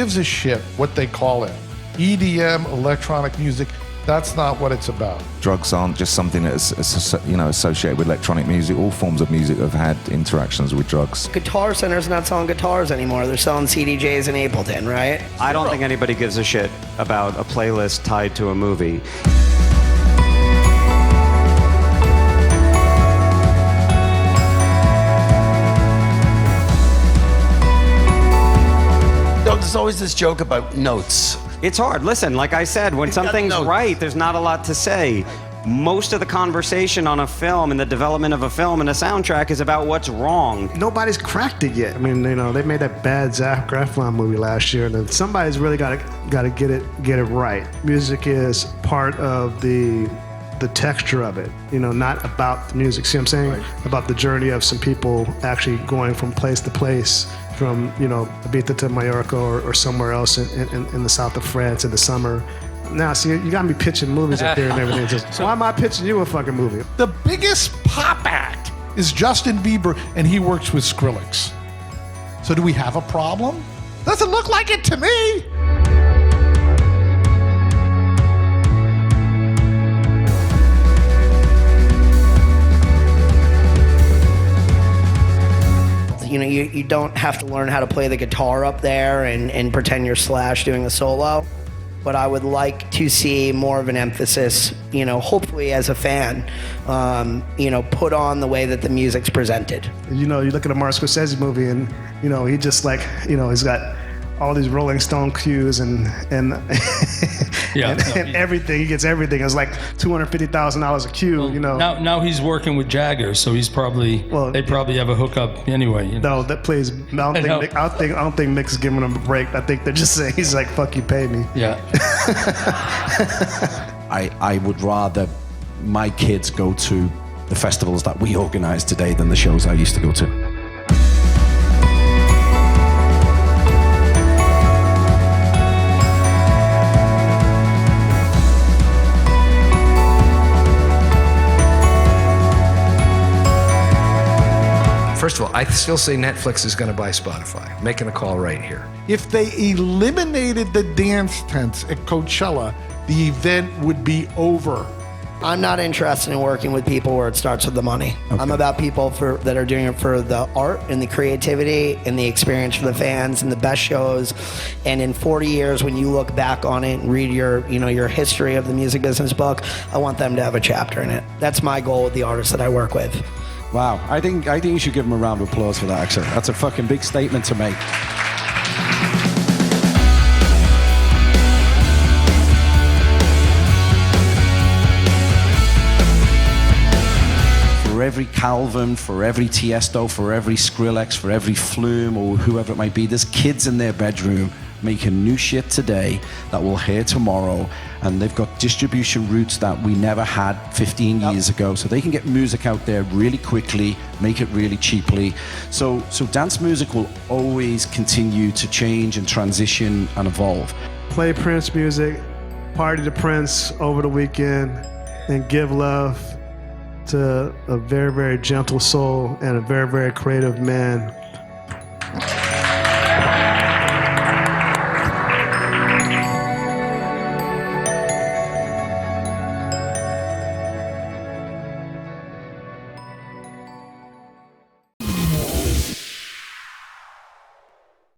gives a shit what they call it. EDM, electronic music, that's not what it's about. Drugs aren't just something that's associated with electronic music. All forms of music have had interactions with drugs. Guitar Center's not selling guitars anymore. They're selling CDJs in Ableton, right? I don't think anybody gives a shit about a playlist tied to a movie. There's always this joke about notes. It's hard. Listen, like I said, when something's right, there's not a lot to say. Most of the conversation on a film and the development of a film and a soundtrack is about what's wrong. Nobody's cracked it yet. I mean, they made that bad Zach Efron movie last year, and then somebody's really got to get it right. Music is part of the texture of it, not about the music. See what I'm saying? Right. About the journey of some people actually going from place to place, from Ibiza to Mallorca or somewhere else in the south of France in the summer. Now, see, you got me pitching movies up there and everything. So why am I pitching you a fucking movie? The biggest pop act is Justin Bieber, and he works with Skrillex. So do we have a problem? Doesn't look like it to me. You don't have to learn how to play the guitar up there and pretend you're Slash doing a solo. But I would like to see more of an emphasis, hopefully as a fan, put on the way that the music's presented. You look at a Martin Scorsese movie and, he just he's got all these Rolling Stone cues and everything. He gets everything. It's like $250,000 a cue. Well, now he's working with Jagger, so he's probably they probably have a hookup anyway. No, that plays. I don't think Mick's giving him a break. I think they're just saying he's like, "Fuck you, pay me." Yeah. I would rather my kids go to the festivals that we organise today than the shows I used to go to. First of all, I still say Netflix is going to buy Spotify. Making a call right here. If they eliminated the dance tents at Coachella, the event would be over. I'm not interested in working with people where it starts with the money. Okay. I'm about people that are doing it for the art and the creativity and the experience for the fans and the best shows. And in 40 years, when you look back on it and read your history of the music business book, I want them to have a chapter in it. That's my goal with the artists that I work with. Wow, I think you should give him a round of applause for that, actually. That's a fucking big statement to make. For every Calvin, for every Tiesto, for every Skrillex, for every Flume, or whoever it might be, there's kids in their bedroom making new shit today that we'll hear tomorrow, and they've got distribution routes that we never had 15 years ago, so they can get music out there really quickly, make it really cheaply. So dance music will always continue to change and transition and evolve. Play Prince music, party to Prince over the weekend, and give love to a very, very gentle soul and a very, very creative man